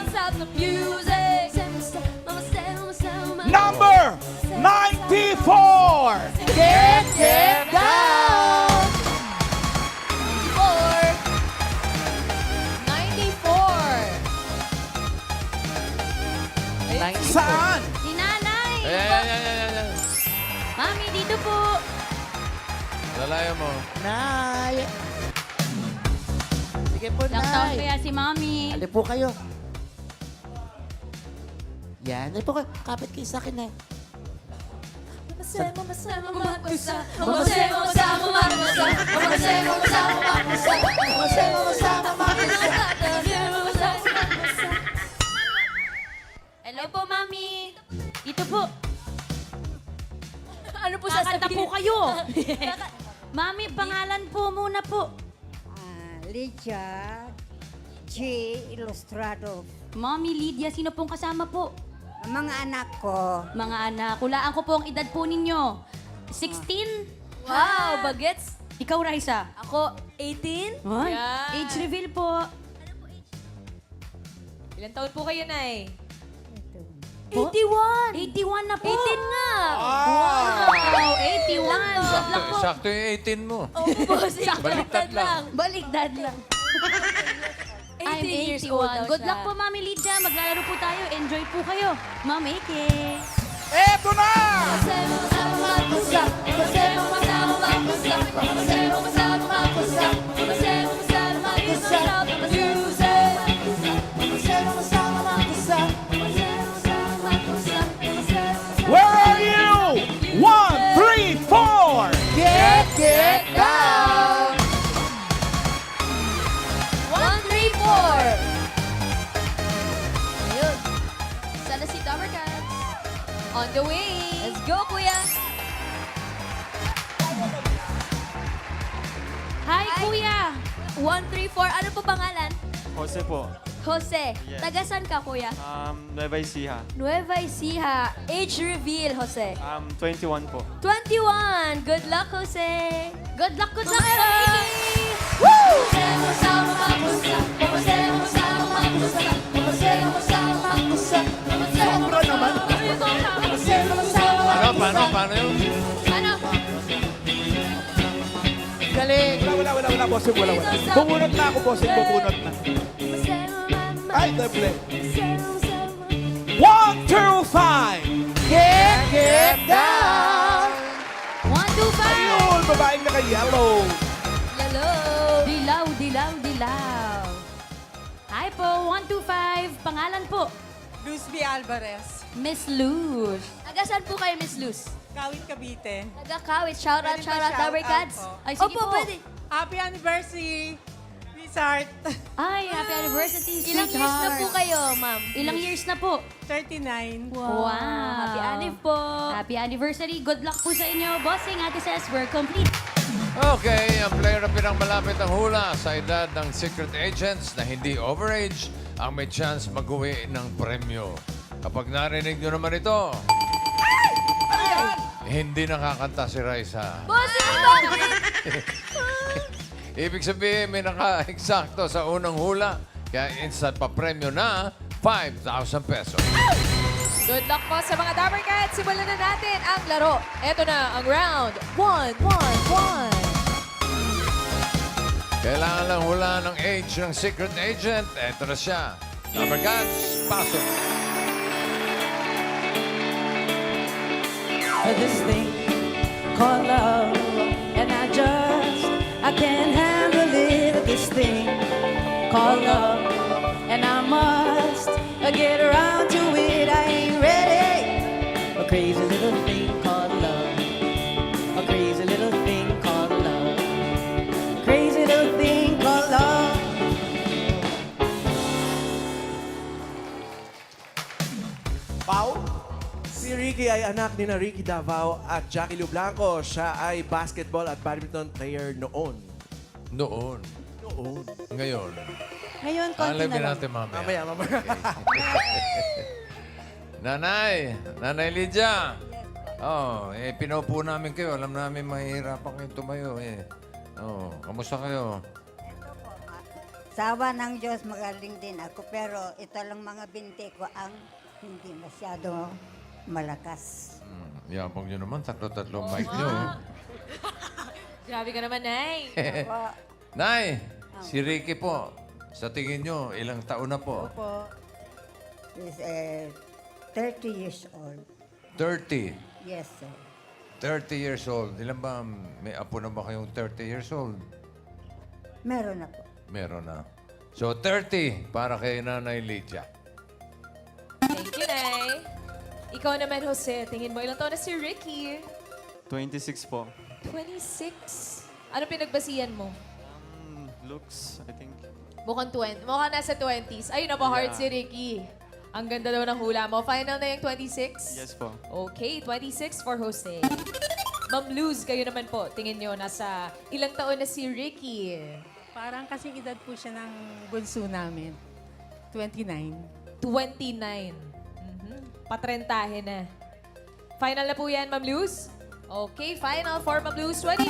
stop the music. Number 94! Get down! 94. Saan? Si Nanay! Ayan. Mami, dito po! Lalayo mo. Nay! Sige po, Ilang taon Nay. kaya si Mami? Ano po kayo? Yan. Ano po kayo? Kapit kayo sa akin, Nay. Hello po, Mami! Dito po! Ano po Kakanta sasabihin? po kayo! Mami, pangalan po muna po. Lydia G. Ilustrado. Mami Lydia, sino pong kasama po? Ang mga anak ko, Mga anak, hulaan ko po ang edad po ninyo. 16? Wow, bagets. Ikaw, Raisa? Ako, 18. Ay, Yan. age reveal po. Ilan taon po kayo, Nay? Po? 81. 81 na po. 18 nga. Wow, 81. Good luck po. Sakto yung 18 mo. Oo po, Baliktad lang. Baligtad lang. 18 I'm years old 81. daw Good siya. luck po, Mami Lydia. Maglalaro po tayo. Enjoy po kayo. Ma'am Eke. Eto na! Where are you? 1, 3, 4! Get down! 1, 3, 4. Ayun. Sana si Tower Cats. On the way. Let's go, kuya. Hi, Kuya. 1, 3, 4. Ano po pangalan? Jose po. Jose. Yes. Taga saan ka, kuya? Nueva Ecija. Nueva Ecija. Age reveal, Jose. 21 po. 21. Good luck, Jose. Good luck, Ma'am Eke. Sobra naman. Paano yun? Ano? Galing! Wala, bossing, wala. Bumunot na ako, bossing, bumunot na. Ay, doble. 1, 2, 5! Get down! 1, 2, 5. Ayun, babaeng naka-yellow. Hello. Dilaw, dilaw, dilaw. Hi po, 1, 2, 5. Pangalan po? Luzby Alvarez, Miss Luz. Taga saan po kayo, Miss Luz? Kawit Cavite. Taga Kawit. Shout out, Pwede ba shout out, shout Tower out Cats. po? Ay, sige Opo, po. pwede. Happy anniversary, Wizard. Ay, happy anniversary, Ilang years na po sweetheart. kayo, ma'am? Ilang years na po? 39. Wow. Happy Anniv po. Happy anniversary. Good luck po sa inyo. Bossing, Ate Ses, we're complete. Okay, ang player na pinangmalapit ang hula sa edad ng secret agents na hindi overage ang may chance mag-uwi ng premyo. Kapag narinig nyo naman ito, hindi nakakanta si Raisa. Bossing, bakit? Ibig sabihin, may naka-eksakto sa unang hula. Kaya instant pa premyo na 5,000 pesos. Good luck po sa mga Dabber Cats. Simulan na natin ang laro. Ito na ang round 1, 1, 1. Kailangan lang hula ng age ng secret agent. Ito na siya. Number Cats, pasok. This thing called love, and I can't handle it. This thing called love, and I must get around to it. I ain't ready. A crazy little thing called love, a crazy little thing called love, crazy little thing called love. Pau? Si Ricky ay anak ni na Ricky Davao at Jackie Lu Blanco. Siya ay basketball at badminton player noon. Noon. Ngayon. Ngayon, konti Alamin na lang. natin mamaya. Mamaya. Nanay Lydia. Oh, pinaupo namin kayo. Alam namin mahihirapan kayong tumayo eh. Oh, kamusta kayo? Sawa ng Diyos, magaling din ako. Pero ito lang mga binti ko ang hindi masyado malakas. Yabang nyo naman, tatlo-tatlo mic nyo. Grabe ka naman, Nay. Opo. Nay, si Ricky po, sa tingin nyo, ilang taon na po? Opo. Is 30 years old. 30. Yes, sir. 30 years old. Ilan ba, may apo na ba kayong 30 years old? Meron na po. Meron na. So, 30 para kay Nanay Lydia. Thank you, Nay. Ikaw naman, Jose. Tingin mo, ilang taon na si Ricky? 26 po. 26. Ano pinagbasihan mo? Looks, I think. Mukhang nasa 20s. Ayun na po, heart si Ricky. Ang ganda daw ng hula mo. Final na yung 26? Yes po. Okay, 26 for Jose. Ma'am Luz, kayo naman po. Tingin nyo, nasa ilang taon na si Ricky? Parang kasing edad po siya ng bunso namin. 29. 29. Patrentahe na. Final na po yan, Ma'am Luz? Okay, final for Ma'am Luz, 29.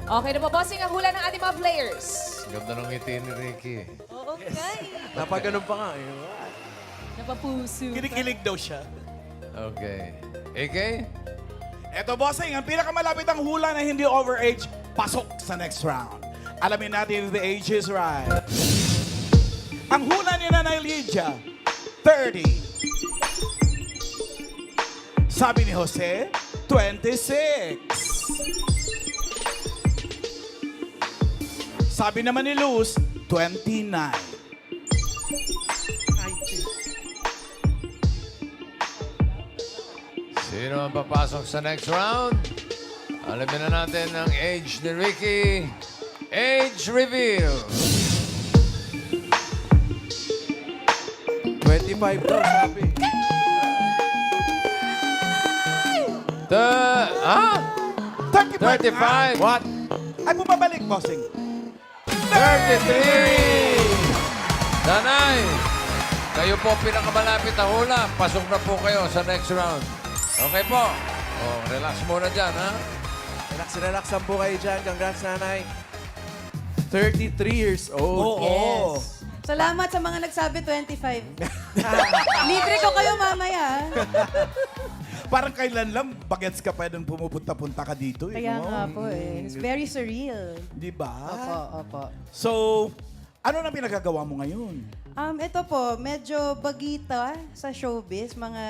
Okay na po, bossing ang hula ng ating mga players. Ganda ng ngiti ni Ricky. Okay. Napaganon pa nga. Napapuso. Kinikilig daw siya. Okay. AK? Eto, bossing, ang pinakamalapit ang hula na hindi overage, pasok sa next round. Alamin natin if the age is right. Ang hula ni Nanay Lydia, 30. Sabi ni Jose, 26. Sabi naman ni Luz, 29. Sino ang papasok sa next round? Alamin na natin ang age ni Ricky. Age reveal. 25 daw, sabi. 35. 35. What? Ay, bumabalik, bossing. 33! Nanay, kayo po pinakamalapit na hula. Pasok na po kayo sa next round. Okay po. Oh, relax muna dyan, ha? Relax lang po kayo dyan. Congrats, nanay. 33 years old. Oo. Salamat sa mga nagsabi 25. Libre ko kayo mamaya. Parang kailan lang, bagets ka pwedeng pumupunta-punta ka dito. Kaya no? nga po eh. It's very surreal. Di ba? Opo. So, ano na pinagagawa mo ngayon? Ito po, medyo bagita sa showbiz. Mga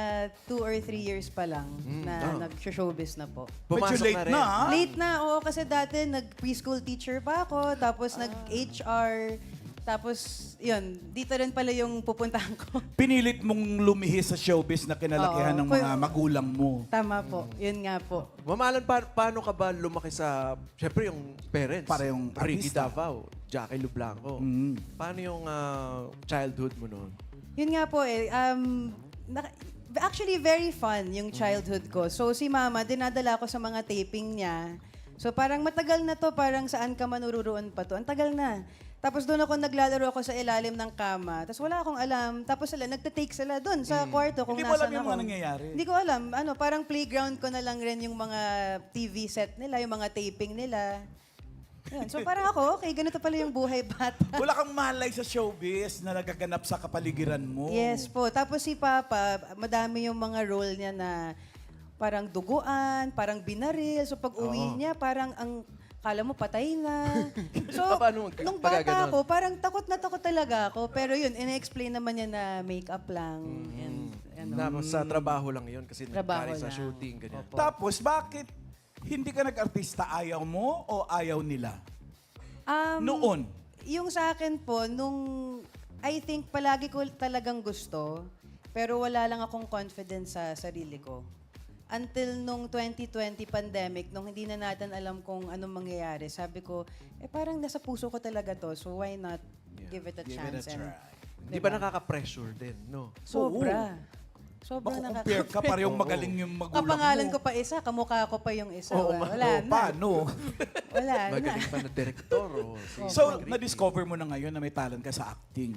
2 or 3 years pa lang na nag-showbiz na po. Medyo Pumasok late na rin. na, ha? Late na, oo. Kasi dati nag-preschool teacher pa ako. Tapos nag-HR. Tapos, yun, dito rin pala yung pupuntahan ko. Pinilit mong lumihis sa showbiz na kinalakihan Oo. ng mga magulang mo. Tama po. Yun nga po. Mamalan, paano ka ba lumaki sa... Siyempre, yung parents. Parehong Ricky artista. Davao, Jackie Lublanco. Mm. Paano yung childhood mo noon? Yun nga po eh. Actually, very fun yung childhood ko. So, si Mama, dinadala ko sa mga taping niya. So, parang matagal na to. Parang saan ka manururoon pa to. Ang tagal na. Tapos doon ako naglalaro ako sa ilalim ng kama. Tapos wala akong alam. Tapos sila, nagtitake sila doon sa kwarto kung Hindi mo alam nasaan yung ako. mga nangyayari. Hindi ko alam. Parang playground ko na lang rin yung mga TV set nila, yung mga taping nila. Yun. So parang ako, okay, ganito pala yung buhay bata. Wala kang malay sa showbiz na nagaganap sa kapaligiran mo. Yes po. Tapos si Papa, madami yung mga role niya na parang duguan, parang binaril. So pag uwi niya, parang ang kala mo patay na. So, Paano nung pagka bata ganon? ako, parang takot na takot talaga ako. Pero yun, ina-explain naman niya na makeup lang. And, ano. Tapos sa trabaho lang yun kasi Trabaho nangyari sa lang. shooting, ganyan. Opo. Tapos, bakit hindi ka nag-artista? Ayaw mo o ayaw nila? Noon. Yung sa akin po, I think palagi ko talagang gusto, pero wala lang akong confidence sa sarili ko. Until nung 2020 pandemic, nung hindi na natin alam kung anong mangyayari, sabi ko, parang nasa puso ko talaga to, so why not give it a chance? And, Di ba nakaka-pressure din, no? Sobra. Sobra Compare ka, parehong magaling yung magulang mo. Kapangalan ko pa isa, kamukha ko pa yung isa. Oo, wala na. Paano? Wala na. Magaling pa na director. So, na-discover mo na ngayon na may talent ka sa acting.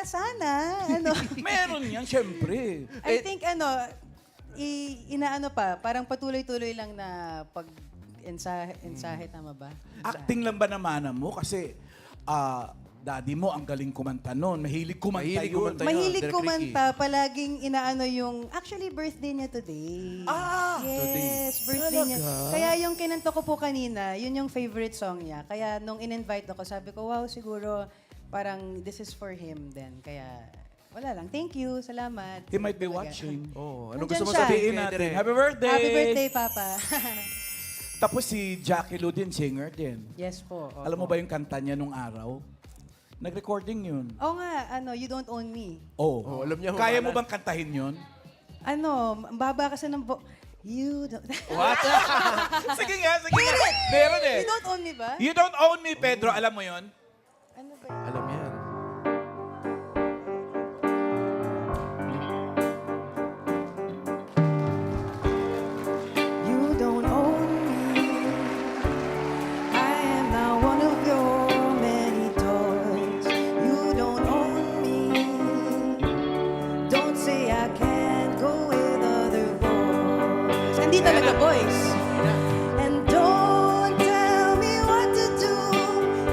Sana. Ano? Meron yan, syempre. I think inaano pa, parang patuloy-tuloy lang na pag-ensahe, tama ba? Acting lang ba naman mo? Kasi daddy mo ang galing kumanta noon. Mahilig kumanta Mahilig yun. kumanta. Mahilig Direk kumanta, palaging inaano yung, actually birthday niya today. Yes, birthday niya. Kaya yung kinanta ko po kanina, yun yung favorite song niya. Kaya nung in-invite ako, sabi ko, wow, siguro parang this is for him then. Kaya wala lang. Thank you, salamat. He might be Talaga. watching. Oh, ano Nandyan gusto mo siya. sabihin Sabihin natin, Direk? happy birthday! Happy birthday, Papa. Tapos si Jackie Lu din, singer din. Yes po. opo. Alam mo ba yung kanta niya nung araw? Nag-recording yun. Oo nga, You Don't Own Me. Oh. Oh, alam niya Kaya humalan. mo bang kantahin yun? Ang baba kasi ng You don't... What? sige nga. Meron eh. You Don't Own Me ba? You don't own me, Pedro. Alam mo yun? Ano ba yun? Alam yan. You don't own me. I am now one of your many toys. You don't own me. Don't say I can't go with other boys. Hindi talaga boys. And don't tell me what to do.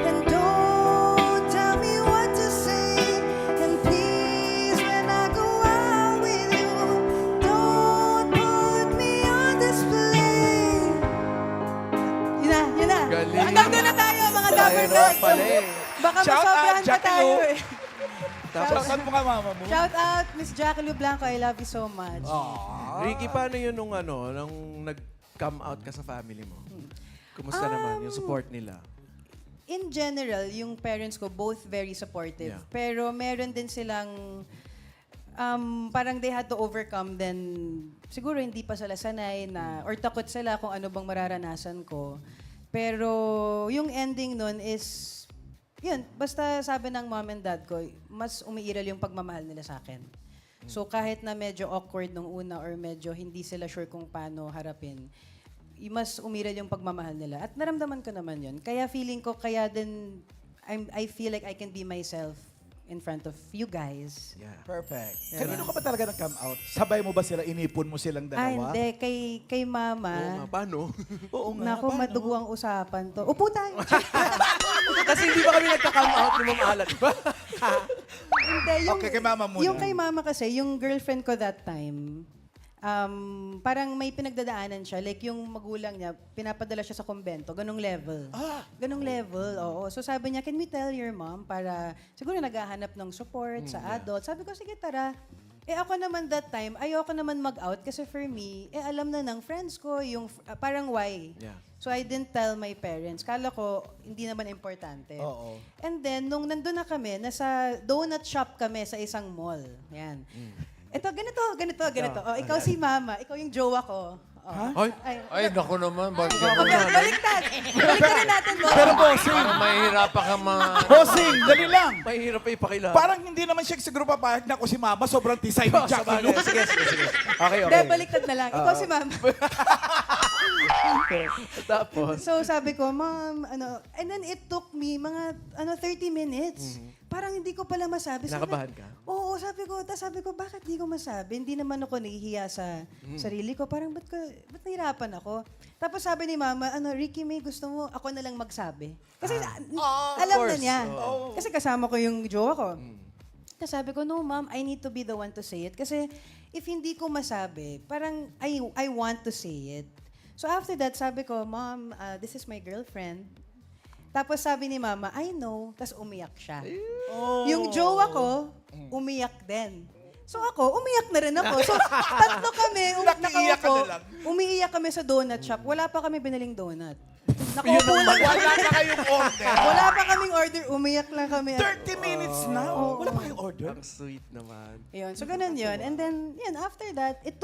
And don't tell me what to say. And please, when I go out with you, don't put me on display. Yun na. Galing. Hanggang doon na tayo, mga Dapper Mayroon Guys. pala eh. Baka Shout out, masobrahan pa Jackie tayo Lu. eh. Shoutout mo ka, mama mo. Shout out, Miss Jackie Lu Blanco. I love you so much. Ricky, paano yun nung nag-come out ka sa family mo? Kumusta naman yung support nila? In general, yung parents ko, both very supportive. Yeah. Pero meron din silang, parang they had to overcome then, siguro hindi pa sila sanay na, or takot sila kung ano bang mararanasan ko. Pero yung ending nun is, yun, basta sabi ng mom and dad ko, mas umiiral yung pagmamahal nila sa akin. So kahit na medyo awkward nung una or medyo hindi sila sure kung paano harapin, mas umiral yung pagmamahal nila. At naramdaman ko naman yun. Kaya feeling ko, kaya din, I feel like I can be myself in front of you guys. Yeah. Perfect. Kanino ka ba talaga nag-come out? Sabay mo ba sila? Inipon mo silang Ah, dalawa? hindi. Kay Oo mama. nga, paano? Oo nga. Naku, paano? madugo ang usapan to. Upo tayo. Kasi hindi ba kami nagka-come out ni Ma'am Alan, di ba? Hindi, Okay, kay mama muna. Yung kay mama kasi, yung girlfriend ko that time, parang may pinagdadaanan siya. Like yung magulang niya, pinapadala siya sa kumbento. Ganong level. Ganong level, oo. So sabi niya, can we tell your mom para siguro naghahanap ng support sa adult. Sabi ko, sige tara. Eh ako naman that time, ayoko naman mag-out kasi for me, alam na ng friends ko yung parang why. Yeah. So I didn't tell my parents. Kala ko, hindi naman importante. Oo. And then, nung nandun na kami, nasa donut shop kami sa isang mall. Yan. Ito, ganito. Oh, ikaw si mama, ikaw yung jowa ko. Oh. Ay, naku naman. Bakit Baliktad. Baliktad natin, boss. Pero bossing, Parang mahihirapan ka bossing, dali lang. Mahirap pa ipakilala. Parang hindi naman siya siguro papayag na ako si mama, sobrang tisay ni Jackie Lu. Sige. Okay. Hindi, baliktad na lang. Ikaw si mama. Tapos, So sabi ko, ma'am, and then it took me mga 30 minutes. Parang hindi ko pala masabi. Kinakabahan ka? Oo, sabi ko, bakit hindi ko masabi? Hindi naman ako nahihiya sa sarili ko. Parang, ba't nahirapan ako? Tapos sabi ni mama, Ricky May, gusto mo ako na lang magsabi? Kasi alam na niya. Kasi kasama ko yung jowa ko. Kasi sabi ko, no ma'am, I need to be the one to say it. Kasi if hindi ko masabi, parang I want to say it. So after that, sabi ko, Mom, this is my girlfriend. Tapos sabi ni Mama, I know. Tapos umiyak siya. Yung jowa ko, umiyak din. So ako, umiyak na rin ako. So tatlo kami, Nakiiyak ka na lang. umiiyak kami sa donut shop. Wala pa kami biniling donut. Nakaupo lang. Wala na kayong order. Wala pa kaming order, umiyak lang kami. 30 minutes na. Wala pa kayong order. ang sweet naman. Yun. So, ganun yun. And then, yun, after that, it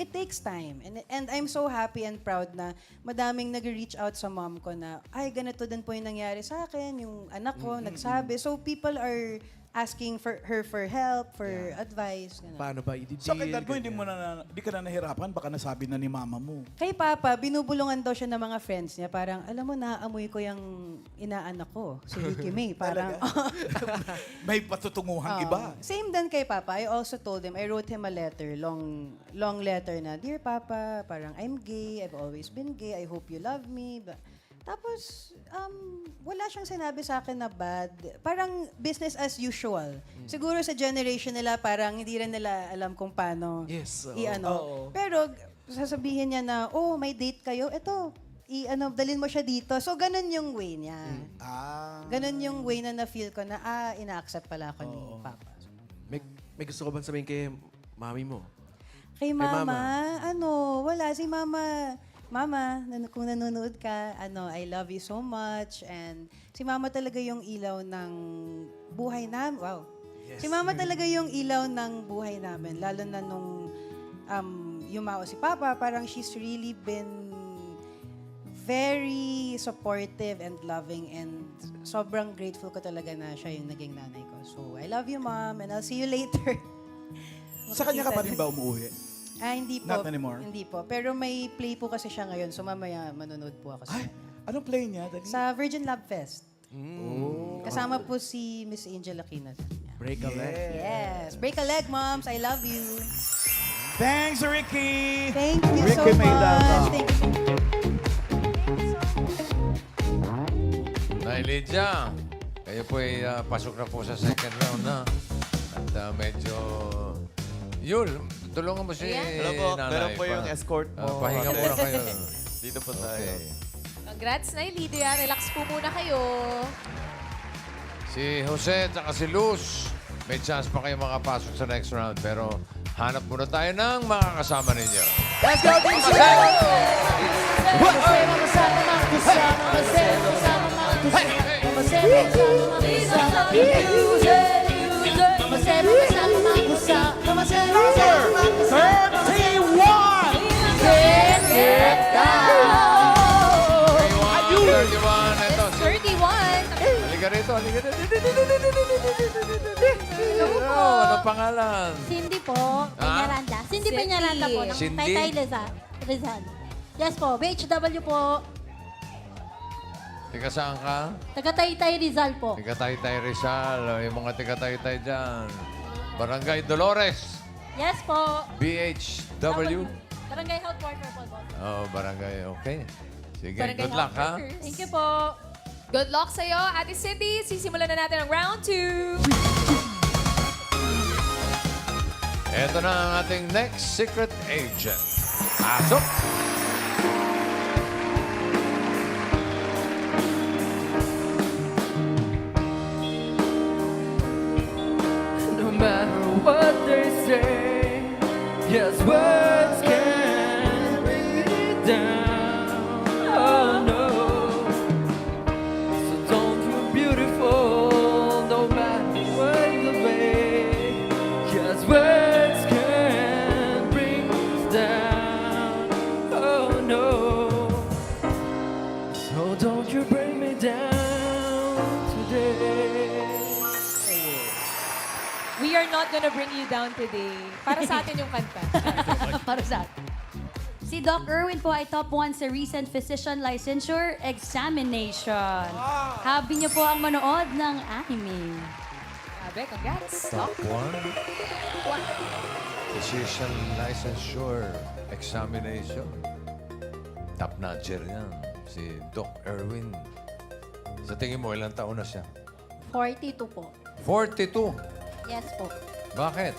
takes time. And I'm so happy and proud na madaming nag-reach out sa mom ko na, ay, ganito din po yung nangyari sa akin, yung anak ko, nagsabi. So, people are asking for her for help, for advice. Ganun. Paano ba i-deal? So kay dad mo, hindi ka na nahirapan, baka nasabi na ni mama mo. Kay Papa, binubulungan daw siya ng mga friends niya. Parang, alam mo, naaamoy ko yung inaanak ko, si Ricky May. Parang, May patutunguhang iba. Same din kay Papa. I also told him, I wrote him a letter, long letter na, Dear Papa, parang I'm gay, I've always been gay, I hope you love me. Tapos, wala siyang sinabi sa akin na bad. Parang business as usual. Siguro sa generation nila, parang hindi rin nila alam kung paano Yes, oo. i-ano. Oo. Pero sasabihin niya na, oh, may date kayo, eto, dalin mo siya dito. So, ganun yung way niya. Ganun yung way na na-feel ko na, ina-accept pala ako ni Papa. May gusto ko bang sabihin kay mami mo? Kay mama. mama, wala. Si mama, kung nanonood ka, I love you so much. And si mama talaga yung ilaw ng buhay namin. Wow. Si mama talaga yung ilaw ng buhay namin. Lalo na nung yumao si Papa, parang she's really been very supportive and loving, and sobrang grateful ko talaga na siya yung naging nanay ko. So, I love you, Mom, and I'll see you later. Sa kanya ka pa rin ba umuwi? Hindi po. Not anymore? Hindi po. Pero may play po kasi siya ngayon, so mamaya manonood po ako sa Ay, anong play niya? Dali? sa Virgin Love Fest. Kasama po si Miss Angel Aquinas. Break a leg. Yes. Break a leg, moms. I love you. Thanks, Ricky! Thank you so Ricky Maydava. much. Thank you. Nay Lydia, kayo po ay pasok na po sa second round na. At medyo... Yul, tulungan mo si Hello po, nanay. meron po yung escort po. Pahinga ate. muna kayo. Dito po tayo. Okay. Congrats, Nay Lydia. Relax po muna kayo. Si Jose at si Luz, may chance pa kayo makapasok sa next round. Pero hanap muna tayo ng mga kasama ninyo. Let's go, DJ! Ayun! 31. Ito, 31. halika rito, halika rito. Ano pangalan? Cindy po, Ah? Peñaranda. Cindy Cindy. Peñaranda po, ng Cindy? Taytay Rizal. Yes po, BHW po, Tiga saan ka? taga Taytay Rizal po. Tiga Taytay Rizal. Yung mga tiga Taytay dyan. Barangay Dolores. Yes po. BHW. Barangay Health Worker po, boss. Oh, barangay. Okay. Sige, Barangay good luck, ha? Health Workers. Thank you po. Good luck sa'yo, Ate Cindy. Sisimulan na natin ang round 2. Ito na ang ating next secret agent. Pasok! No matter what they say, yes, words can bring me down. Oh no, so don't you beautiful, no matter what the way, yes, words can bring us down. Oh no, so don't you bring me down today. We are not gonna bring you down today. Para sa atin yung kanta. Para sa atin. Si Doc Erwin po ay top 1 sa recent physician licensure examination. Habi niyo po ang manood ng anime. Sabi, congrats. Top 1. Physician licensure examination. Top notcher yan. Si Doc Erwin. Sa tingin mo, ilang taon na siya? 42 po. 42. Yes po. Bakit?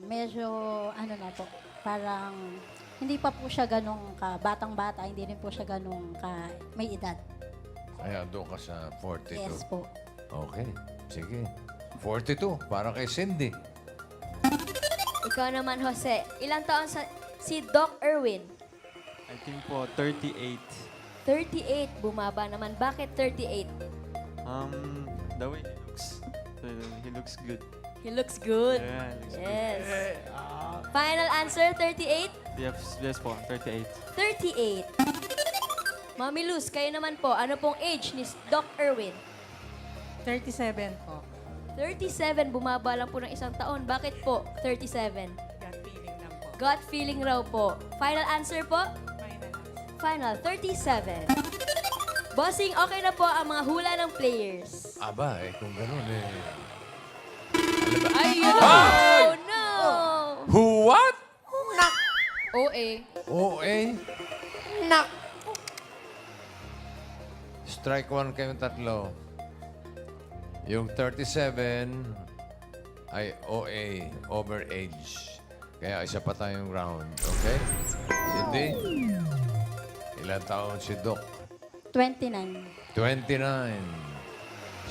Medyo, ano na po, parang hindi pa po siya ganong batang-bata, hindi rin po siya ganong may edad. Kaya doon ka sa 42. Yes po. Okay. Sige. 42. Para kay Cindy. Ikaw naman, Jose. Ilang taon si Doc Erwin? I think po 38. 38. Bumaba naman. Bakit 38? The way he looks good. He looks good. Yeah, looks Yes. Final answer, 38? good. Yes po, 38. 38. Mami Luz, kayo naman po, ano pong age ni Doc Erwin? 37 po. 37, bumaba lang po ng isang taon. Bakit po 37? Gut feeling lang po. Gut feeling raw po. Final answer po? Final. Final, 37. Bossing, okay na po ang mga hula ng players. Aba, kung gano'n Ay, yun na. Oh, no! Who what? OA. OA? Strike one kayong tatlo. Yung 37 ay OA, overage. Kaya isa pa tayong round, okay? Cindy? Ilan taon si Doc? 29. 29.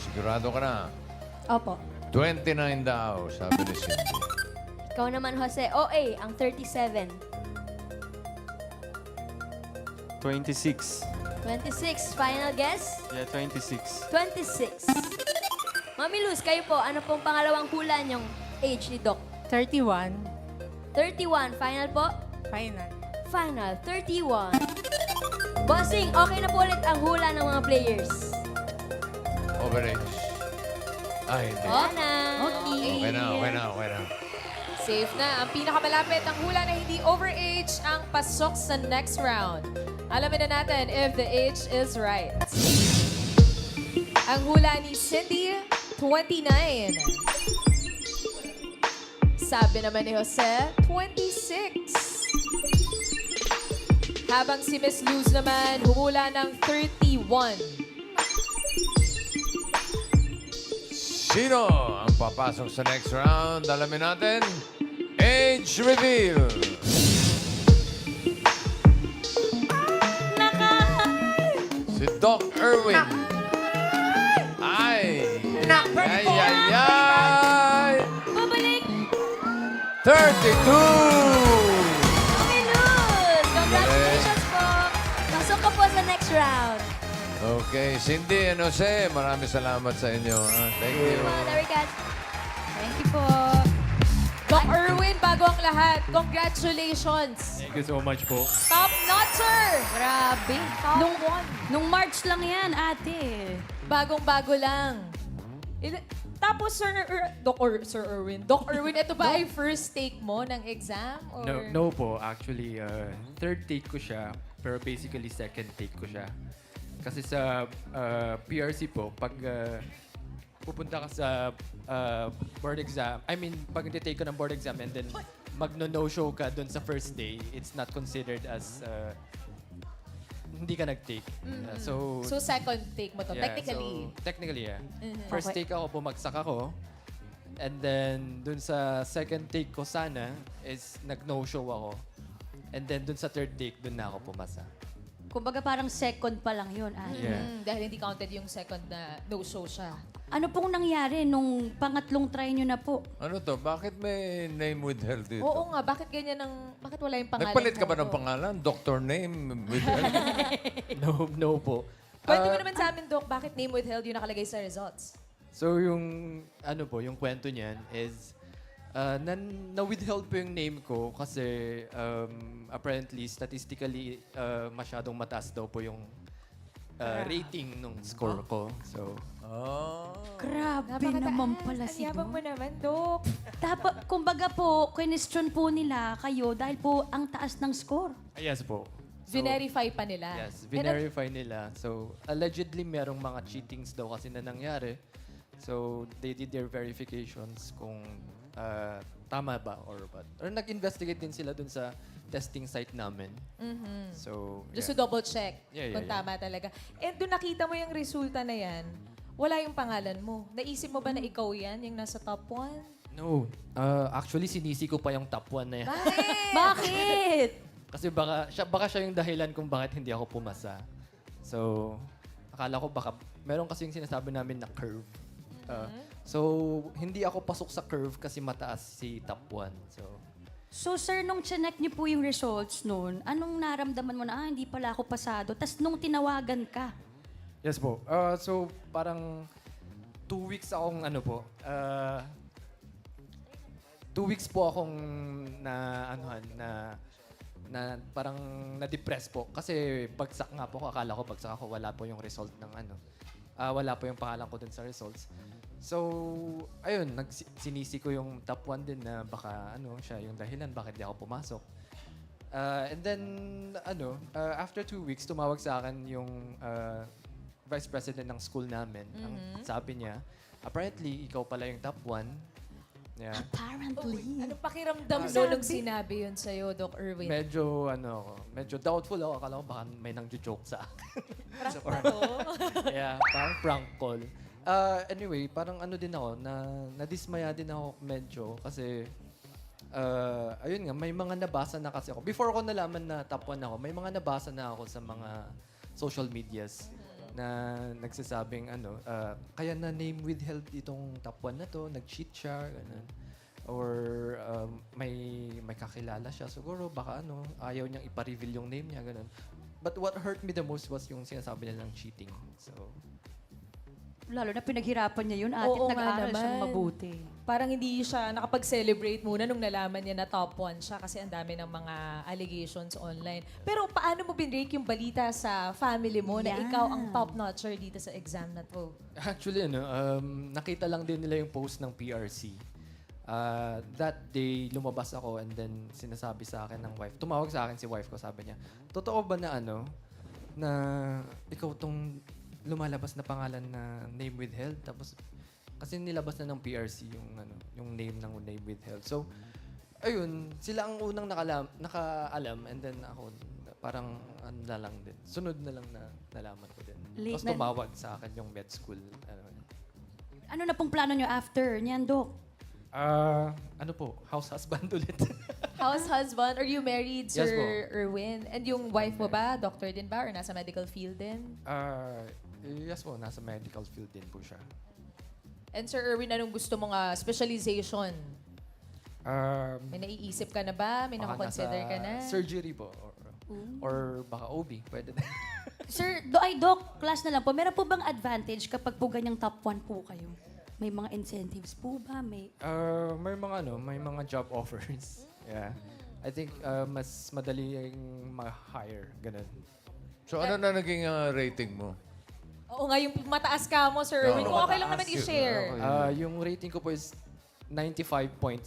Sigurado ka na? Opo. 29 daw, sabi ni Cindy. Ikaw naman, Jose. OA, ang 37. 26. 26. Final guess? Yeah, 26. 26. Mami Luz, kayo po, ano pong pangalawang hula niyong age ni Doc? 31. 31. Final po? Final. Final. 31. Bossing, okay na po ulit ang hula ng mga players. Overage. Ay, hindi. Oo na. Okay na. Safe na. Ang pinakamalapit ang hula na hindi overage ang pasok sa next round. Alamin na natin if the age is right. Ang hula ni Cindy, 29. Sabi naman ni Jose, 26. Habang si Miss Luz naman, humula ng 31. Sino ang papasok sa next round? Alamin natin. Age reveal. Si Doc Erwin. Ay. Ay. Babalik! 32. Mami Luz, congratulations po. Pasok ka po sa next round. Okay, Cindy and Jose, maraming salamat sa inyo. Thank you. There we go. Thank you po. Doc Erwin, bago ang lahat, congratulations! Thank you so much po. Top notcher! Grabe. Nung, Nung March lang yan, ate. bagong-bago lang. Tapos, Sir Erwin, ito ba ay first take mo ng exam? Or? No po, actually, third take ko siya, pero basically second take ko siya. Kasi sa PRC po, pag pupunta ka sa board exam, pag hindi-take ko ng board exam and then magno-no-show ka dun sa first day, it's not considered as hindi ka nag-take. So second take mo to, yeah, technically. so, technically, yeah. Mhm. First take ako, bumagsak ako. And then, dun sa second take ko sana, is nag-no-show ako. And then, dun sa third take, dun na ako pumasa. Kumbaga parang second pa lang yun, ate. Yeah. Dahil hindi counted yung second na no-show siya. Ano pong nangyari nung pangatlong try nyo na po? Ano to? Bakit may name withheld dito? Oo nga, bakit ganyan bakit wala yung pangalan Nagpalit ka mo? ba ng pangalan? Doctor name withheld? No po. Kwento mo naman sa amin, Doc, bakit name withheld yung nakalagay sa results? So yung yung kwento niyan is na-withheld po yung name ko kasi apparently statistically masyadong mataas daw po yung rating ng score ko. So Grabe naman pala si Ang yabang mo Doc. naman, Doc. Dapat, kumbaga po, question po nila kayo dahil po ang taas ng score. yes po. So, Verify pa nila. yes, verify nila. So allegedly merong mga cheatings daw kasi na nangyari. So they did their verifications kung tama ba or what. Or nag-investigate din sila dun sa testing site namin. So, Just to yeah. double check Yeah, kung tama talaga. And doon nakita mo yung resulta na yan, wala yung pangalan mo. Naisip mo ba na ikaw yan, yung nasa top 1? No. Actually, sinisi ko pa yung top 1 na yan. Bakit? Kasi baka siya yung dahilan kung bakit hindi ako pumasa. So, akala ko baka, meron kasi yung sinasabi namin na curve. So, hindi ako pasok sa curve kasi mataas si top 1. So, sir, nung chinek niyo po yung results noon, anong naramdaman mo na, hindi pala ako pasado? Tapos nung tinawagan ka, Yes po. So, parang 2 weeks akong 2 weeks po akong na parang na-depress po. Kasi bagsak nga po ako. Akala ko bagsak ako. Wala po yung result ng wala po yung pangalan ko dun sa results. So, ayun, sinisi ko yung top 1 din na baka siya yung dahilan bakit di ako pumasok. And then, after 2 weeks, tumawag sa akin yung vice president ng school namin. Ang sabi niya, apparently, ikaw pala yung top 1 Yeah. Apparently. Ano pakiramdam nung sinabi yun sa'yo, Doc Erwin? Medyo, medyo doubtful ako. Akala ko baka may nang-joke sa akin. Prank ba to? Yeah, parang prank call. Anyway, parang ano din ako, nadismaya din ako medyo kasi ayun nga, may mga nabasa na kasi ako. Before ko nalaman na top 1 ako, may mga nabasa na ako sa mga social medias na nagsasabing kaya na name withheld itong top 1 na to, nag-cheat siya, ganun. Or may kakilala siya, siguro baka ayaw niyang ipa-reveal yung name niya, ganun. But what hurt me the most was yung sinasabi nilang cheating. So, Lalo na pinaghirapan niya yun, atit Oo nga nag-aaral siyang naman. mabuti. Parang hindi siya nakapag-celebrate muna nung nalaman niya na top 1 siya kasi ang dami ng mga allegations online. Pero paano mo binrake yung balita sa family mo na Yeah. ikaw ang top-notcher dito sa exam na to? actually, nakita lang din nila yung post ng PRC. That day, lumabas ako and then sinasabi sa akin ng wife. Tumawag sa akin si wife ko, sabi niya, totoo ba na na ikaw tong lumalabas na pangalan na name withheld? Tapos, kasi nilabas na ng PRC yung name ng name withheld. So, ayun, sila ang unang nakaalam and then ako, parang na lang din. Sunod na lang na nalaman ko din. Late Tapos na- tumawag sa akin yung med school. Ano na pong plano niyo after niyan, Dok? Ano po, house husband ulit. House husband, are you married, Yes Sir po. Erwin? And yung wife mo ba, doctor din ba or nasa medical field din? Yes po, nasa medical field din po siya. And Sir Erwin, anong gusto mong specialization? May naiisip ka na ba? May Baka nakakonsider nasa ka na? surgery po. Or baka OB, pwede din. Sir, Doc, class na lang po. Meron po bang advantage kapag po ganyang top 1 po kayo? May mga incentives po ba? May May mga job offers. Yeah. I think mas madali yung ma-hire, ganun. So ano na naging rating mo? Oo nga, yung mataas ka mo, Sir Erwin. Kung okay lang naman i-share. Yung rating ko po is 95.17.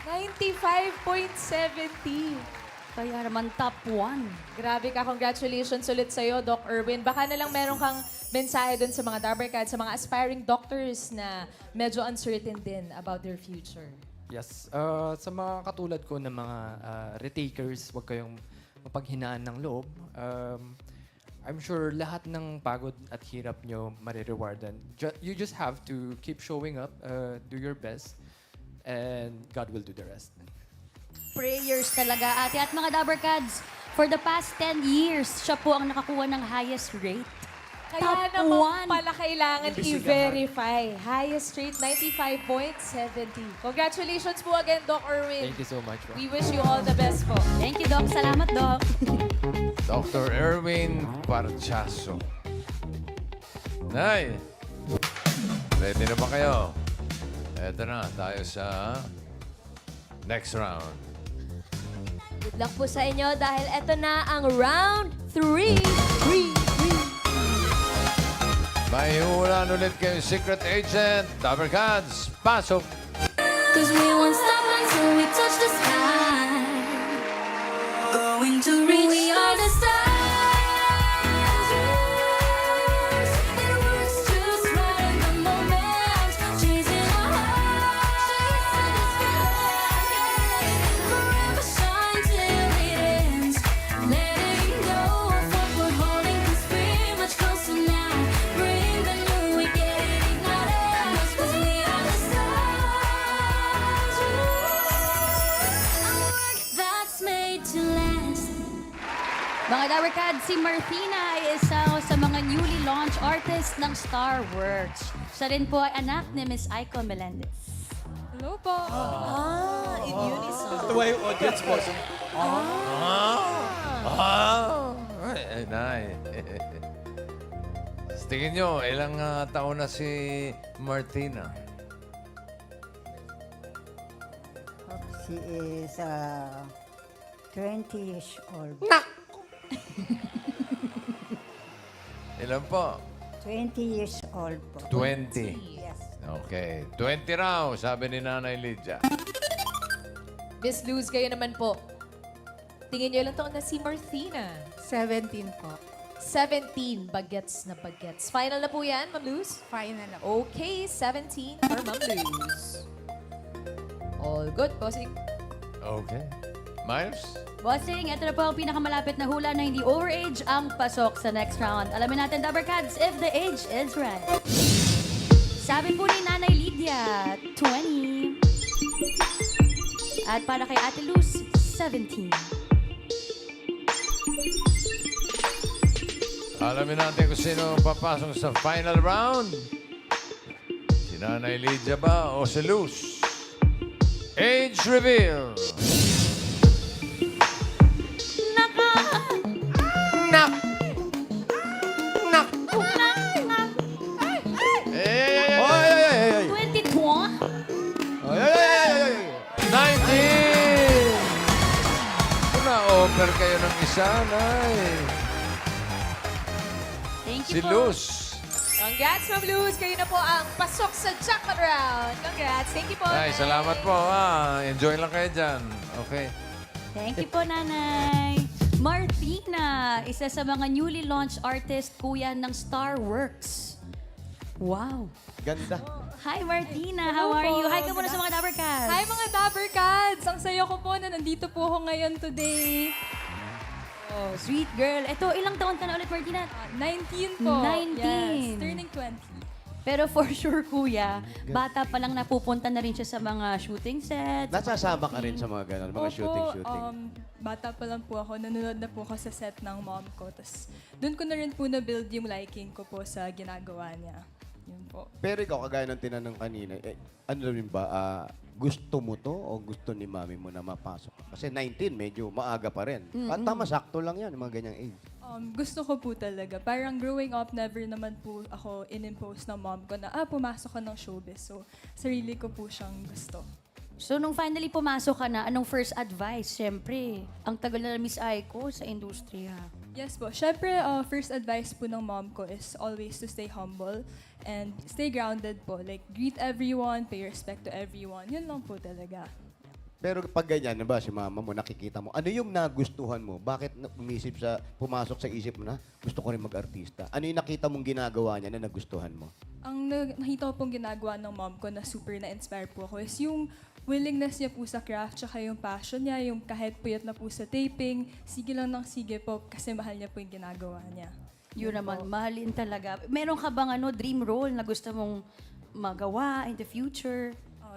95.70. kaya naman top 1. Grabe ka. Congratulations ulit sa'yo, Doc Erwin. Baka na lang meron kang mensahe dun sa mga Dabarcad, sa mga aspiring doctors na medyo uncertain din about their future. Yes. Sa mga katulad ko na mga retakers, huwag kayong mapaghinaan ng loob. I'm sure lahat ng pagod at hirap nyo marirewardan. You just have to keep showing up, do your best, and God will do the rest. Prayers talaga, ate. At mga Dabarcads, for the past 10 years, siya po ang nakakuha ng highest rate. Kaya Top naman 1. pala kailangan i-verify. Highest rate, 95.70. Congratulations po again, Doc Erwin. Thank you so much. We wish you all the best po. Thank you, Doc. Salamat, Doc. Dr. Erwin Parchaso. Nay, ready na ba kayo? Eto na, tayo sa next round. Good luck po sa inyo dahil eto na ang round 3. May hulaan ulit kayong secret agent. Dabarcads, pasok! Cause we won't stop until we touch the sky. Going to reach, we are the stars. It works just right in the moment. Chasing our hearts. Forever shine till it ends. Letting go of what we're holding, 'cause we're much closer now. Bring the new, we get it ignited. 'Cause we are the stars. A work that's made to last. Mga Dabarcad, si Martina ay isa sa mga newly launched artist ng Starworks. Siya rin po ay anak ni Miss Aiko Melendez. Hello po. In unison. Ito yung audience po. Ay, nay. Tingin nyo, ilang taon na si Martina? She is 20 years old. Ilan po? 20 years old po. 20. Yes. Okay. 20 raw, sabi ni Nanay Lydia. Miss Luz, kayo naman po. Tingin niyo lang taon na si Martina. 17 po. 17, bagets na bagets. Final na po yan, Ma'am Luz? Final na. Okay, 17 for Ma'am Luz. All good, bossing. Okay. Miles? Bossing, ito na po ang pinakamalapit na hula na hindi overage ang pasok sa next round. Alamin natin, Dabbercats, if the age is right. Sabi po ni Nanay Lydia, 20. At para kay Ate Luz, 17. Alamin natin kung sino ang papasok sa final round. Si Nanay Lydia ba o si Luz? Age reveal. Ay! 22. Ay! 19! Na-offer kayo ng isa, Nay. Thank you Si po. Luz. Congrats, Ma'am Luz. Kayo na po ang pasok sa jackpot round. Congrats. Thank you po. Ay, salamat po. Enjoy lang kayo dyan. Okay. Thank you po, Nanay. Martina, isa sa mga newly launched artist, kuya ng Starworks. Wow. Ganda. Hi, Martina. How are you? Hi ka muna sa mga Dabbercats. Hi mga Dabbercats! Ang saya ko po na nandito po ako ngayon today. Oh, sweet girl. Ito, ilang taon ka na ulit, Martina? 19 po. 19. Yes, turning 20. Pero for sure, kuya, bata pa lang napupunta na rin siya sa mga shooting sets. Nasasama ka rin sa mga ganun, mga shooting. Bata pa lang po ako, nanonood na po ako sa set ng mom ko. Tapos doon ko na rin po na-build yung liking ko po sa ginagawa niya. Yun po. Pero ikaw, kagaya ng tinanong kanina, ano rin ba, gusto mo to o gusto ni mami mo na mapasok? Kasi 19, medyo maaga pa rin. At tama, sakto lang yan, mga ganyang age. Gusto ko po talaga. Parang growing up, never naman po ako in-impose ng mom ko na, pumasok ka ng showbiz. So, sarili ko po siyang gusto. So, nung finally pumasok ka na, anong first advice? Siyempre, ang tagal na Miss Aiko sa industriya. Yes po. Siyempre, first advice po ng mom ko is always to stay humble and stay grounded po. Like, greet everyone, pay respect to everyone. Yun lang po talaga. Pero pag ganyan, ba, si mama mo, nakikita mo, ano yung nagustuhan mo? Bakit pumasok sa isip mo na, gusto ko rin mag-artista? Ano yung nakita mong ginagawa niya na nagustuhan mo? Ang nakita ko pong ginagawa ng mom ko na super na-inspire po ako is yung willingness niya po sa craft tsaka yung passion niya, yung kahit puyat na po sa taping, sige lang ng sige po kasi mahal niya po yung ginagawa niya. Yun naman, mahalin talaga. Meron ka bang dream role na gusto mong magawa in the future?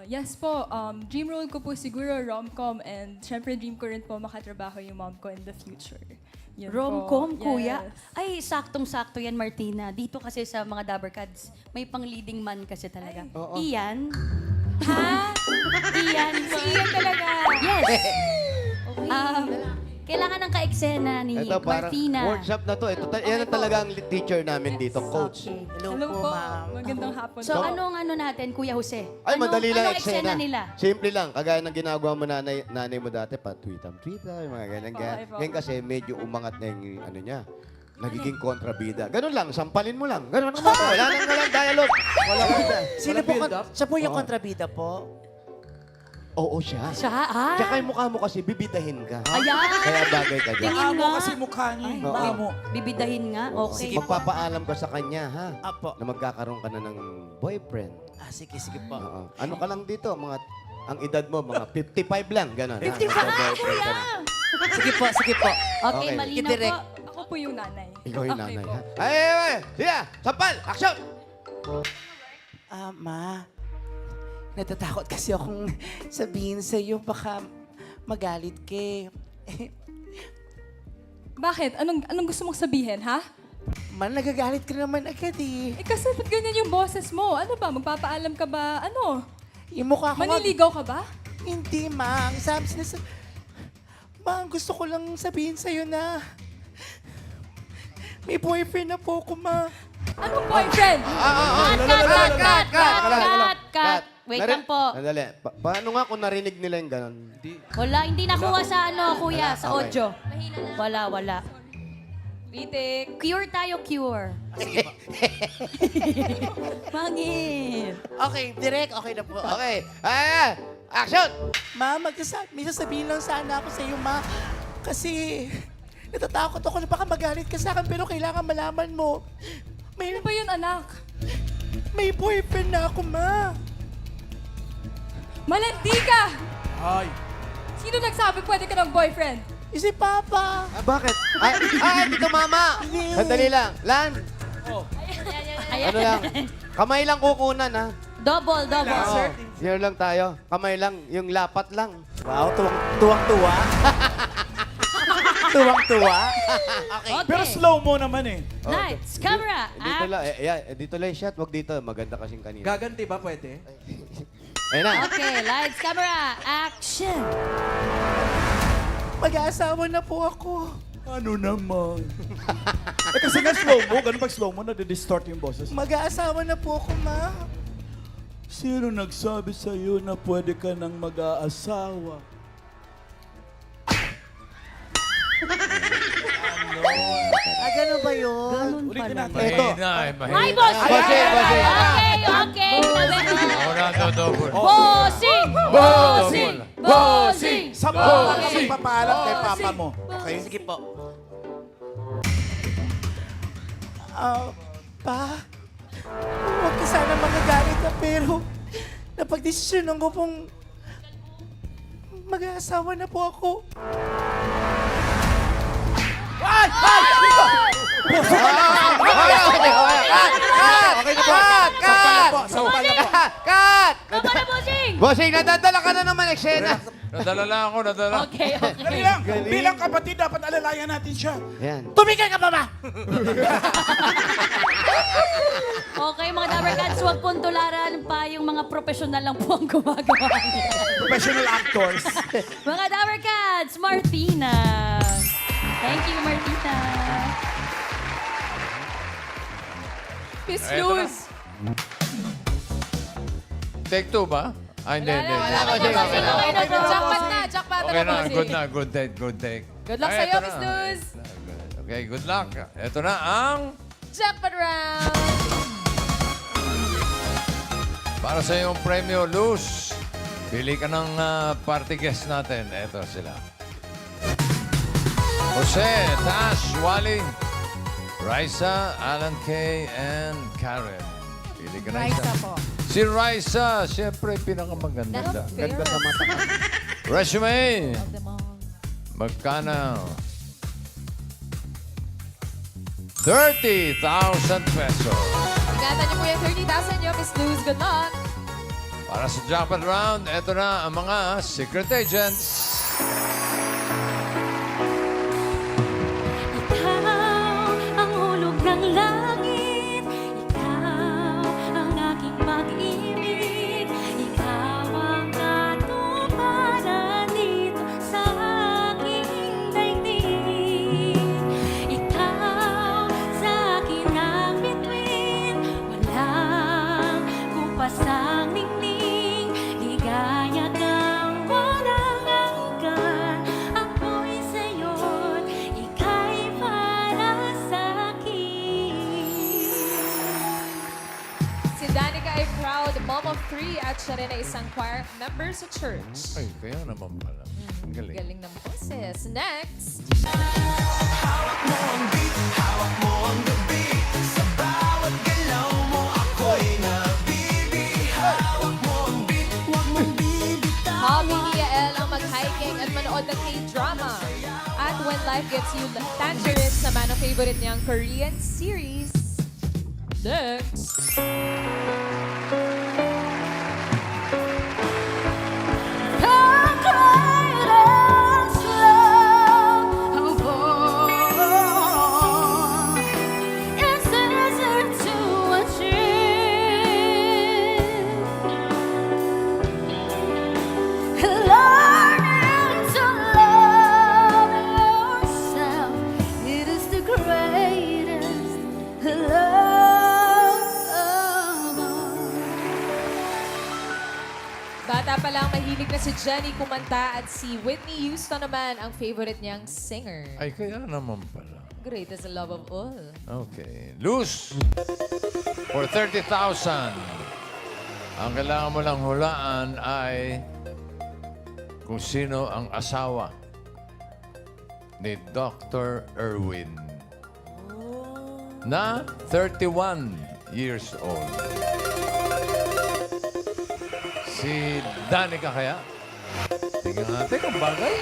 Yes po, dream role ko po siguro rom-com and syempre dream ko rin po makatrabaho yung mom ko in the future. Yun Rom-com, po. kuya? Yes. Ay, saktong-sakto yan, Martina. Dito kasi sa mga Dabbercats, may pang-leading man kasi talaga. Oo. Ian? Ha? Ian? Si Ian talaga. Yes! Kailangan ng ka-eksena ni Ito, parang Martina. workshop na to. Yan ang talagang teacher namin dito, coach. Okay. Hello po, magandang hapon So, po. anong natin, Kuya Jose? Ay, madali lang anong eksena. nila? Simple lang. Kagaya ng ginagawa mo nanay mo dati, tweetam, yung mga ganyan. Okay po. Ngayon kasi medyo umangat na yung ano niya. Nagiging kontrabida. Ganun lang, sampalin mo lang. Ganun lang. Wala nang dialogue. Wala Sino po? Siya po yung kontrabida po? Oo, siya. Siya, Tsaka yung mukha mo kasi bibidahin ka. Ayan! Kaya bagay ka dyan. Tingin nga. kasi mukha niya. Ay, Mukha mo. Bibidahin nga? Okay. Magpapaalam ka sa kanya, ha? Apo. Na magkakaroon ka na ng boyfriend. Sige po. Oo. Ano ka lang dito? Ang edad mo, mga 55 lang. Ganon. 55, kuya! Sige po. Okay, Okay. malinaw Direct. po. Ako po yung nanay. Ikaw yung Okay nanay, po. ha? Ay! Sige! Sampal! Action! Ma, natatakot kasi akong sabihin sa iyo, baka magalit ka. Bakit? Anong gusto mong sabihin, ha? Man, nagagalit ka naman agad eh. Kasi ba't ganyan yung boses mo? Ano ba? Magpapaalam ka ba? Ano? Yung mukha ko... Maniligaw ka ba? Hindi, Ma. Ang sabi Ma, gusto ko lang sabihin sa'yo na may boyfriend na po ako, Ma. Anong boyfriend? Cut! Wait lang po. Sandali. Paano nga kung narinig nila yung ganon? Wala, hindi nakuha sa kuya, sa Okay. audio. Wala. Pitik. Cure tayo, cure. Pangit. Okay, direct. Okay na po. Okay. Ay! Action! Ma, may sasabihin lang sana ako sa iyo, Ma. Kasi natatakot ako na baka magalit ka sa akin pero kailangan malaman mo. May, Ano ba yun, anak? may boyfriend na ako, Ma. Malandi ka! Ay. Sino nagsabi pwede ka ng boyfriend? Si Papa. Bakit? Ay, dito mama. Sandali lang. Lan, Ayan. ano lang. Kamay lang kukunan, ha? Double. Oo. Here lang tayo. Kamay lang. Yung lapat lang. Wow, tuwang-tuwa. Tuwang-tuwa. Okay. Pero slow mo naman eh. Lights, camera, Dito lang. Dito lang yung shot. Wag dito. Maganda kasing kanina. Gaganti ba pwede? Ayun na. Okay, lights, camera, action! Mag-aasawa na po ako. Ano naman? Kasi nga slow mo. Ganun pag slow mo, nade-distort yung boses. Mag-aasawa na po ako, ma. Sino nagsabi sa'yo na pwede ka nang mag-aasawa? Ganun ba yun? Ulitin natin. Ito. Mahina. Hi, boss! Bossing. Okay. Ako na ito, double. Bossing! Sa mga magpapaalam kay papa mo. Okay? Sige po. Pa, huwag ka sana magagalit na pero napagdesisyonan ko pong mag-aasawa na po ako. Okay na po. Sampal na po. Cut! Tama na, bossing! Bossing, nadadala ka na naman eksena. Nadala lang ako, nadala. Okay. Dali lang. Bilang kapatid, dapat alalayan natin siya. Yan. Tumigil ka pa ba? Okay, mga Dabber Cats, huwag pong tularan pa yung mga profesional lang po ang gumagawa niya. Professional actors. Mga Dabber Cats, Martina. Thank you, Martina. Miss Eto na. Luz. Take two ba? Ay, hindi. Jackpot na. Jackpot Okay na, na, bossing. good na. Good take, good take. Good luck Ay, sa'yo, eto Miss na. Luz. Okay, good luck. Ito na ang Jackpot round. para sa iyong premyo, Luz. Pili ka ng party guest natin. Ito sila. Jose, Tash, Wally, Raisa, Alan Kay, and Karen. Pili ka na isa. Raisa po. Si Raisa, siyempre pinakamaganda. Ganda sa mata. Resume. Magkano? 30,000 pesos. Ingatan niyo po yung 30,000 niyo, Miss Luz. Good luck. Para sa jackpot round, eto na ang mga secret agents. Ikaw ang hulog ng langit, ikaw ang aking pag-ibig, ikaw ang katuparan dito sa aking daigdig. Ikaw sa akin ang bituin, walang kupasang ningning, ligaya kang walang angkan. Ako'y sa'yo't ika'y para sa'kin. Si Danica ay proud mom of 3 at siya rin ay isang choir member sa church. Ay, kaya naman pala. Ang galing. Galing ng boses. Next. Hobby ni Yael ang mag-hiking at manood ng K-drama. At When Life Gets You Tangerines naman ang favorite niyang Korean series. Next. Bata pa lang, mahilig na si Jenny kumanta at si Whitney Houston naman ang favorite niyang singer. Ay, kaya naman pala. Great as the love of all. Okay. Luz, for 30,000, ang kailangan mo lang hulaan ay kung sino ang asawa ni Dr. Erwin na 31 years old. Si Danica kaya? Tingnan natin kung bagay.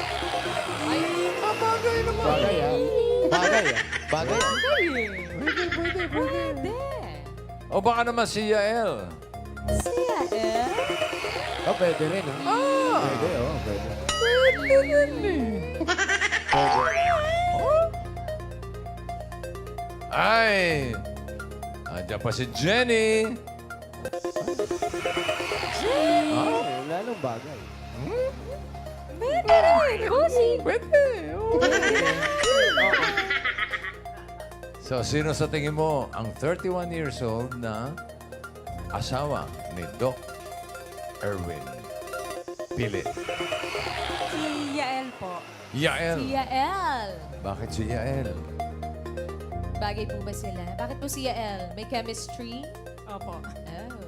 Ay, Bagay naman. Bagay ah. Bagay ah. Bagay ah. pwede. O baka naman si Yael. Siya, eh? Oh, pwede rin ah. Pwede, oh. Pwede. Ay! Andiyan pa si Jenny. Ah, lalong bagay. Pwede rin. Bossing. So, sino sa tingin mo ang 31 years old na asawa ni Doc Erwin? Pili. Si Yael po. Yael. Si Yael. Bakit si Yael? Bagay po ba sila? Bakit po si Yael? May chemistry? Opo. Oh.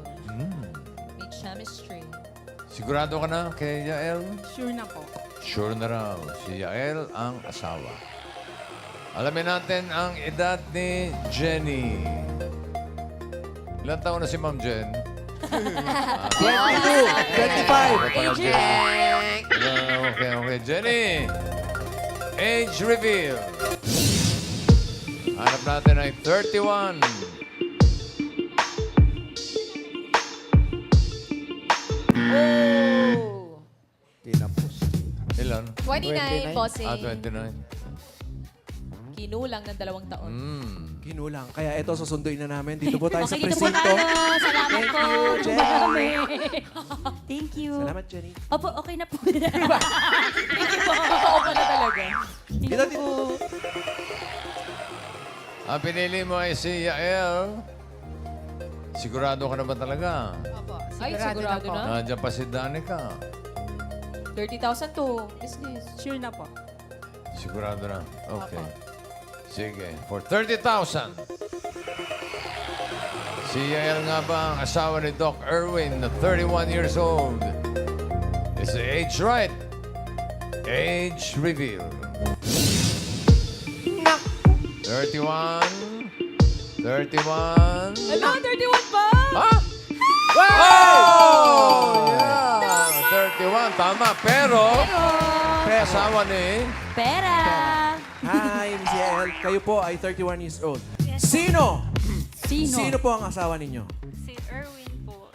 May chemistry. Sigurado ka na kay Yael? Sure na po. Sure na raw. Si Yael ang asawa. Alamin natin ang edad ni Jenny. Ilan taon na si Ma'am Jen? 25. Okay. Jenny! Age reveal. Hanap natin ay 31. Oh! Tinapos. Ilan? 29, bossing. 29. Kinulang ng 2 taon. Kinulang. Kaya ito, susunduin na namin. Dito po tayo sa Okay, dito po presinto. tayo. Salamat po. Jenny. Marami. Thank you. Salamat, Jenny. Opo, okay na po. Totoo pa na talaga. Dito, dito. Ang pinili mo ay si Yael. Sigurado ka na ba talaga? Opo. Ay, sigurado na. Nandiyan pa si Danica. 30,000 to. Business. Sure na po. Sigurado na. Okay. Sige. For 30,000. Si Yael nga ba ang asawa ni Doc Erwin na 31 years old? Is the age right? Age reveal. 31. 31. Ano? 31 pa? Ha? Oh! Yeah! 31. Tama. Pero, asawa ni... Pera. Hi, Miss Yael. Kayo po ay 31 years old. Sino? Sino po ang asawa ninyo? Si Erwin po.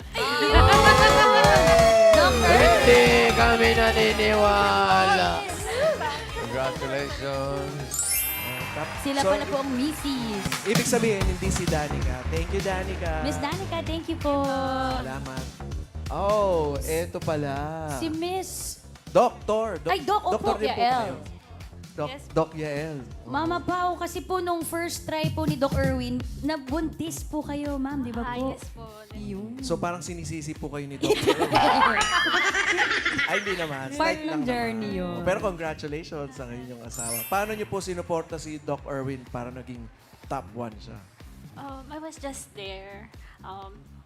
Hindi kami naniniwala. Congratulations. Sila So, pala po ang Mrs. Ibig sabihin, hindi si Danica. Thank you, Danica. Miss Danica, thank you po. Salamat. Oh, eto pala. Si Miss Doktor. Ay, Doc, opo, Doktor din po Yael. kayo. Doc Yael. Mama Pao, kasi po nung first try po ni Doc Erwin, nabuntis po kayo, ma'am, di ba po? Yes po. Yun. So parang sinisisi po kayo ni Doktor. Ay, hindi naman. Part Slight ng lang journey naman. yun. Pero congratulations sa inyong asawa. Paano niyo po sinuporta si Doc Erwin para naging top 1 siya? I was just there.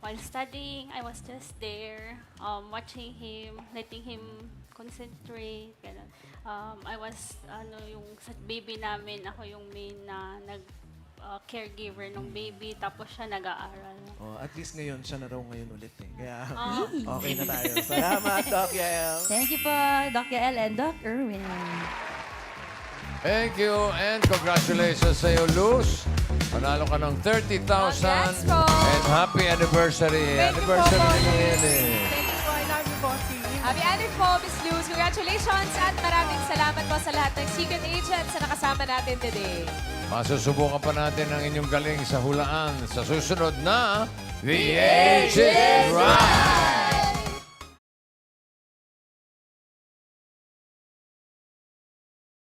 While studying, I was just there, watching him, letting him concentrate. Ganun. I was, yung sa baby namin, ako yung main na caregiver ng baby, tapos siya nag-aaral. Oh, at least ngayon, siya na raw ngayon ulit eh. Kaya okay na tayo. Salamat, Doc Yael. Thank you po, Doc Yael and Doc Erwin. Thank you and congratulations sa iyo, Luz. Panalo ka ng 30,000. Congrats po. And happy anniversary. Thank you po, Anniversary Bossy. nila yan eh. Thank you po. I love you, Bossy. Happy anniversary po, Miss Luz. Congratulations at maraming salamat po sa lahat ng secret agents na nakasama natin today. Masusubukan pa natin ang inyong galing sa hulaan sa susunod na The Age is Right!